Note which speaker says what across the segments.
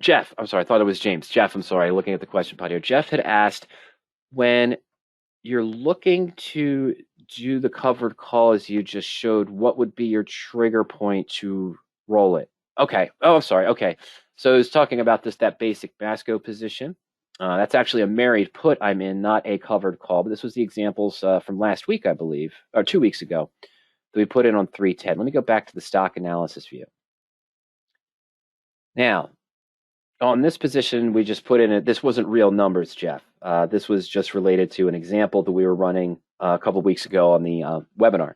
Speaker 1: Jeff, I'm sorry, I thought it was James. Jeff, I'm sorry, looking at the question pod here. Jeff had asked, when you're looking to do the covered call as you just showed, what would be your trigger point to roll it? Okay. Oh, I'm sorry. Okay. So I was talking about that basic Masco position. That's actually a married put I'm in, not a covered call. But this was the examples from last week, I believe, or 2 weeks ago, that we put in on 310. Let me go back to the stock analysis view. Now, on this position, we just put in it. This wasn't real numbers, Jeff. This was just related to an example that we were running a couple weeks ago on the webinar.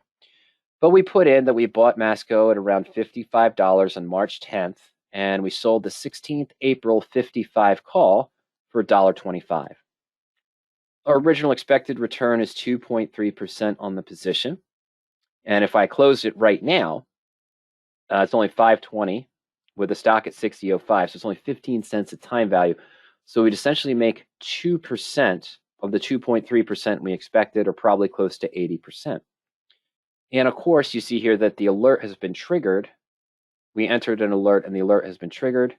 Speaker 1: But we put in that we bought Masco at around $55 on March 10th, and we sold the 16th April 55 call for $1.25. Our original expected return is 2.3% on the position. And if I close it right now, it's only 520 with the stock at 60.05, so it's only 15 cents at time value. So we'd essentially make 2% of the 2.3% we expected, or probably close to 80%. And of course, you see here that the alert has been triggered. We entered an alert and the alert has been triggered.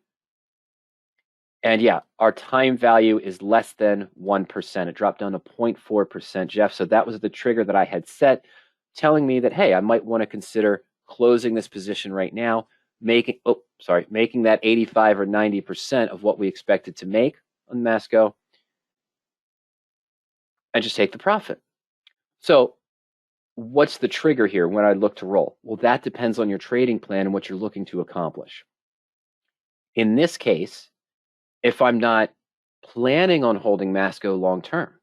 Speaker 1: And yeah, our time value is less than 1%. It dropped down to 0.4%, Jeff. So that was the trigger that I had set, telling me that, hey, I might want to consider closing this position right now, making that 85 or 90% of what we expected to make on Masco, and just take the profit. So what's the trigger here when I look to roll? Well, that depends on your trading plan and what you're looking to accomplish. In this case, if I'm not planning on holding Masco long term,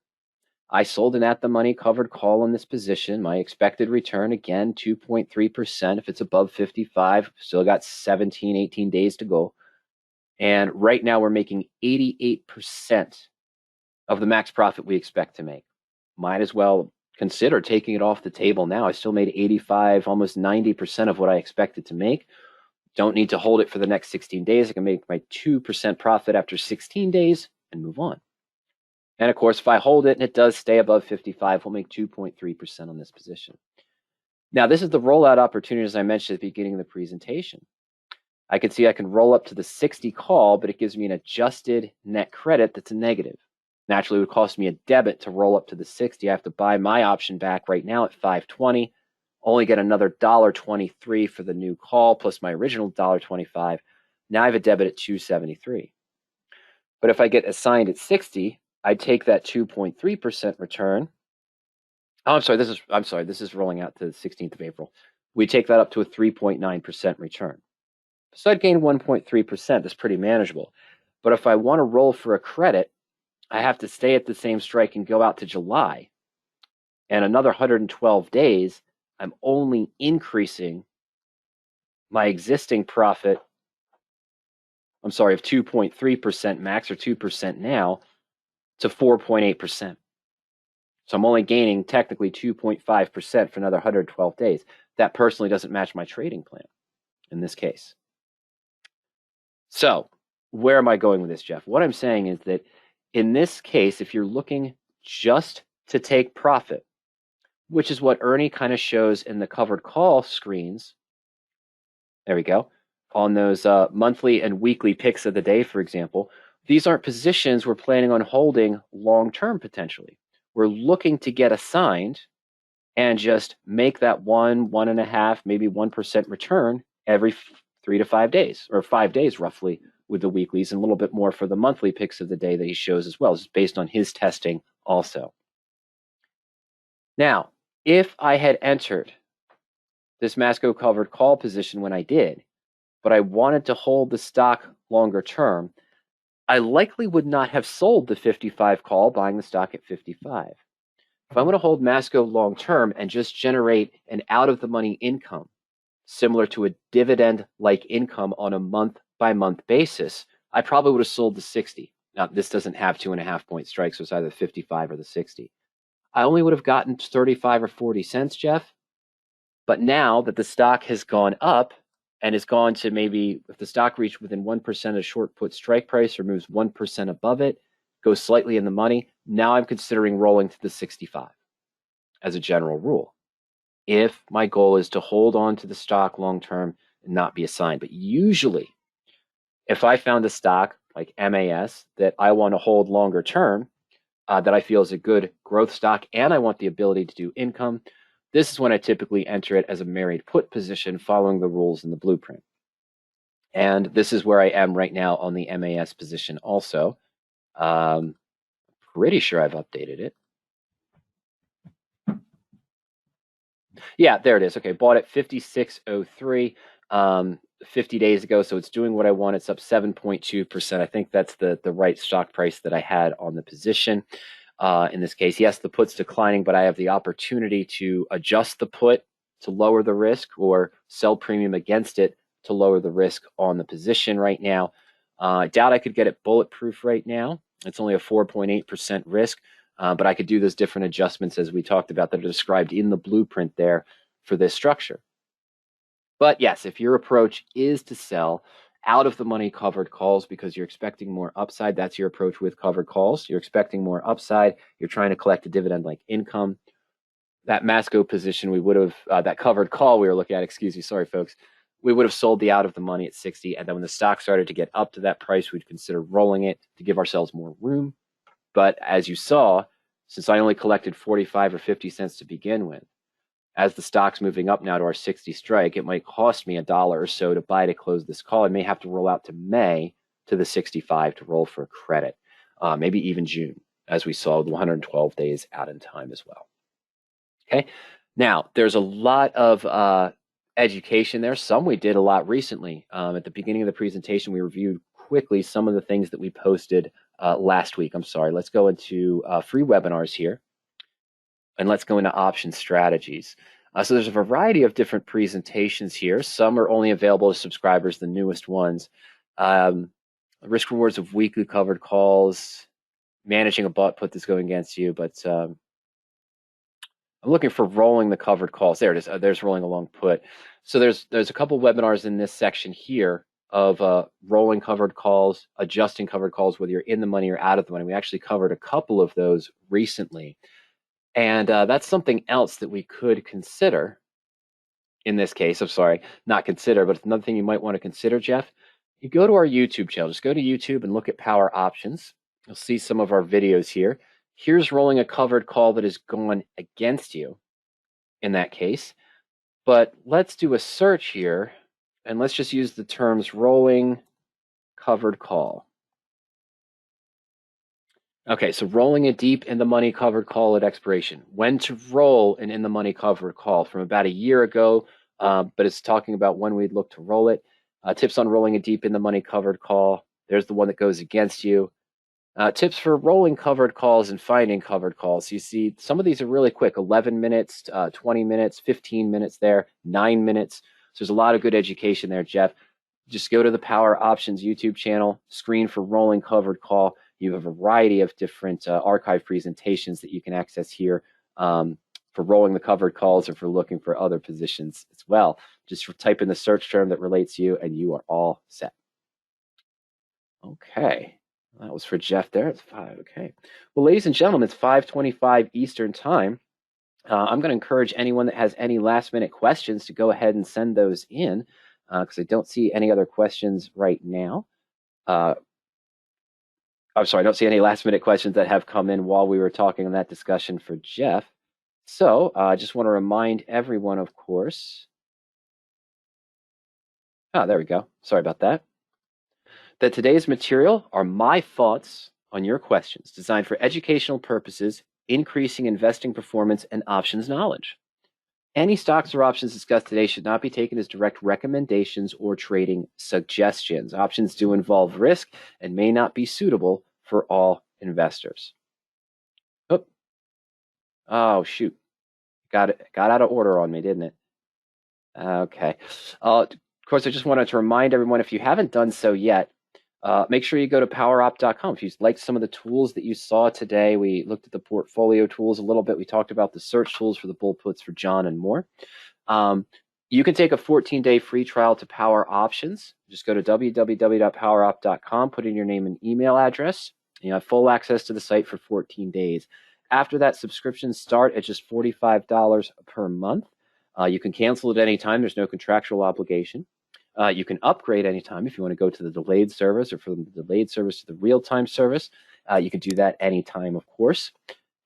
Speaker 1: I sold an at the money covered call in this position. My expected return, again, 2.3%. If it's above 55, still got 17, 18 days to go. And right now we're making 88% of the max profit we expect to make. Might as well consider taking it off the table now. I still made 85, almost 90% of what I expected to make. Don't need to hold it for the next 16 days. I can make my 2% profit after 16 days and move on. And of course, if I hold it and it does stay above 55, we'll make 2.3% on this position. Now, this is the rollout opportunity, as I mentioned at the beginning of the presentation. I can see I can roll up to the 60 call, but it gives me an adjusted net credit that's a negative. Naturally, it would cost me a debit to roll up to the 60. I have to buy my option back right now at 520, only get another $1.23 for the new call, plus my original $1.25. Now I have a debit at 273. But if I get assigned at 60, I take that 2.3% return. Oh, I'm sorry. This is rolling out to the 16th of April. We take that up to a 3.9% return. So I'd gain 1.3%. That's pretty manageable. But if I want to roll for a credit, I have to stay at the same strike and go out to July. And another 112 days, I'm only increasing my existing profit, of 2.3% max, or 2% now, to 4.8%. So I'm only gaining technically 2.5% for another 112 days. That personally doesn't match my trading plan in this case. So where am I going with this, Jeff? What I'm saying is that in this case, if you're looking just to take profit, which is what Ernie kind of shows in the covered call screens, there we go, on those monthly and weekly picks of the day, for example, these aren't positions we're planning on holding long-term potentially. We're looking to get assigned and just make that 1.5%, maybe 1% return every 3 to 5 days, or 5 days roughly, with the weeklies, and a little bit more for the monthly picks of the day that he shows as well. This is based on his testing also. Now, if I had entered this Masco covered call position when I did, but I wanted to hold the stock longer term, I likely would not have sold the 55 call, buying the stock at 55. If I want to hold Masco long term and just generate an out of the money income, similar to a dividend-like income on a month-by-month basis, I probably would have sold the 60. Now, this doesn't have 2.5-point strikes, so it's either 55 or the 60. I only would have gotten 35 or 40 cents, Jeff. But now that the stock has gone up and has gone to, maybe if the stock reached within 1% of short put strike price or moves 1% above it, goes slightly in the money, now I'm considering rolling to the 65 as a general rule, if my goal is to hold on to the stock long term and not be assigned. But usually, if I found a stock like MAS, that I want to hold longer term, that I feel is a good growth stock, and I want the ability to do income, this is when I typically enter it as a married put position following the rules in the blueprint. And this is where I am right now on the MAS position also. Pretty sure I've updated it. Yeah, there it is. Okay, bought it 56.03 50 days ago, so it's doing what I want. It's up 7.2%. I think that's the right stock price that I had on the position. In this case, yes, the put's declining, but I have the opportunity to adjust the put to lower the risk or sell premium against it to lower the risk on the position right now. I doubt I could get it bulletproof right now. It's only a 4.8% risk, but I could do those different adjustments as we talked about that are described in the blueprint there for this structure. But yes, if your approach is to sell out of the money covered calls because you're expecting more upside, that's your approach with covered calls. You're expecting more upside. You're trying to collect a dividend like income. That Masco position, we would have, that covered call we were looking at, excuse me, sorry, folks, we would have sold the out of the money at 60. And then when the stock started to get up to that price, we'd consider rolling it to give ourselves more room. But as you saw, since I only collected 45 or 50 cents to begin with, as the stock's moving up now to our 60 strike, it might cost me $1 or so to buy to close this call. I may have to roll out to May to the 65 to roll for a credit, maybe even June, as we saw the 112 days out in time as well. Okay, now there's a lot of education there. Some we did a lot recently. At the beginning of the presentation, we reviewed quickly some of the things that we posted last week. I'm sorry, let's go into free webinars here. And let's go into option strategies. So there's a variety of different presentations here. Some are only available to subscribers, the newest ones. Risk rewards of weekly covered calls, managing a bought put that's going against you. But I'm looking for rolling the covered calls. There it is. There's rolling a long put. So there's a couple webinars in this section here of rolling covered calls, adjusting covered calls, whether you're in the money or out of the money. We actually covered a couple of those recently. And that's something else that we could consider in this case. I'm sorry, not consider, but it's another thing you might want to consider, Jeff. You go to our YouTube channel. Just go to YouTube and look at Power Options. You'll see some of our videos here. Here's rolling a covered call that has gone against you in that case. But let's do a search here, and let's just use the terms rolling covered call. Okay, so rolling a deep in the money covered call at expiration. When to roll an in the money covered call from about a year ago, but it's talking about when we'd look to roll it. Tips on rolling a deep in the money covered call. There's the one that goes against you. Tips for rolling covered calls and finding covered calls. You see, some of these are really quick, 11 minutes, 20 minutes, 15 minutes there, 9 minutes. So there's a lot of good education there, Jeff. Just go to the Power Options YouTube channel, screen for rolling covered call. You have a variety of different archive presentations that you can access here for rolling the covered calls or for looking for other positions as well. Just type in the search term that relates to you and you are all set. Okay, that was for Jeff there. It's 5. Okay. Well, ladies and gentlemen, it's 5:25 Eastern time. I'm going to encourage anyone that has any last minute questions to go ahead and send those in because I don't see any other questions right now. I'm sorry, I don't see any last minute questions that have come in while we were talking on that discussion for Jeff. So I just want to remind everyone, of course. Oh, there we go. Sorry about that. That today's material are my thoughts on your questions designed for educational purposes, increasing investing performance and options knowledge. Any stocks or options discussed today should not be taken as direct recommendations or trading suggestions. Options do involve risk and may not be suitable for all investors. Oh, shoot. Got out of order on me, didn't it? Okay. Of course, I just wanted to remind everyone, if you haven't done so yet, make sure you go to PowerOp.com. If you liked some of the tools that you saw today, we looked at the portfolio tools a little bit. We talked about the search tools for the bull puts for John and more. You can take a 14-day free trial to Power Options. Just go to www.powerop.com, put in your name and email address. You have full access to the site for 14 days. After that, subscriptions start at just $45 per month. You can cancel at any time. There's no contractual obligation. You can upgrade anytime if you want to go to the delayed service or from the delayed service to the real-time service. You can do that anytime, of course.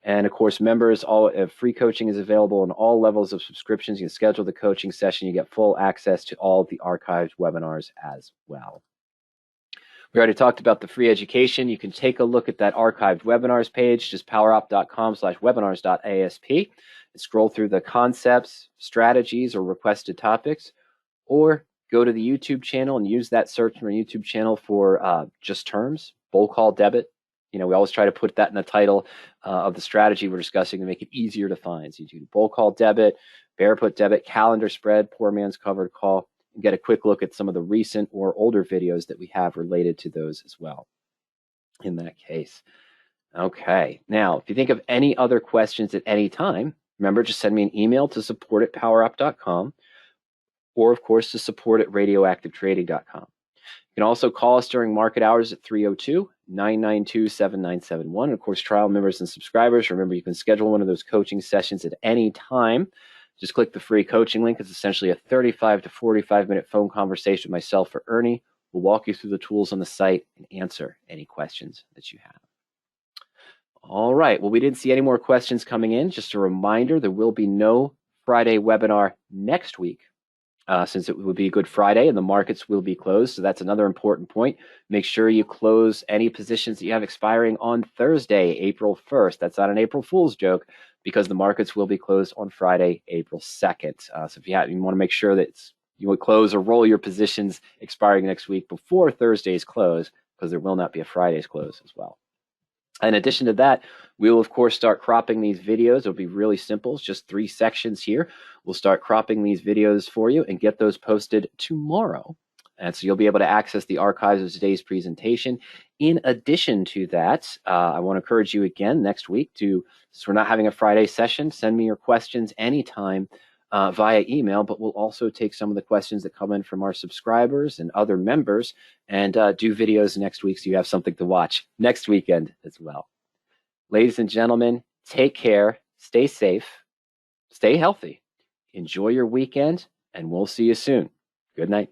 Speaker 1: And of course, members, all free coaching is available on all levels of subscriptions. You can schedule the coaching session. You get full access to all of the archived webinars as well. We already talked about the free education. You can take a look at that archived webinars page, just powerop.com/webinars.asp, and scroll through the concepts, strategies, or requested topics, or go to the YouTube channel and use that search on our YouTube channel for just terms, bull call debit. We always try to put that in the title of the strategy we're discussing to make it easier to find. So you do bull call debit, bear put debit, calendar spread, poor man's covered call, and get a quick look at some of the recent or older videos that we have related to those as well in that case. Okay, now if you think of any other questions at any time, remember, just send me an email to support@powerop.com, or of course to support@radioactivetrading.com. You can also call us during market hours at 302-992-7971. And of course, trial members and subscribers, remember, you can schedule one of those coaching sessions at any time. Just click the free coaching link. It's essentially a 35 to 45-minute phone conversation with myself or Ernie. We'll walk you through the tools on the site and answer any questions that you have. All right. Well, we didn't see any more questions coming in. Just a reminder, there will be no Friday webinar next week. Since it would be Good Friday and the markets will be closed. So that's another important point. Make sure you close any positions that you have expiring on Thursday, April 1st. That's not an April Fool's joke, because the markets will be closed on Friday, April 2nd. So if you want to make sure that you would close or roll your positions expiring next week before Thursday's close, because there will not be a Friday's close as well. In addition to that, we will, of course, start cropping these videos. It'll be really simple. It's just 3 sections here. We'll start cropping these videos for you and get those posted tomorrow. And so you'll be able to access the archives of today's presentation. In addition to that, I want to encourage you again next week since we're not having a Friday session, send me your questions anytime via email, but we'll also take some of the questions that come in from our subscribers and other members and do videos next week so you have something to watch next weekend as well. Ladies and gentlemen, take care, stay safe, stay healthy, enjoy your weekend, and we'll see you soon. Good night.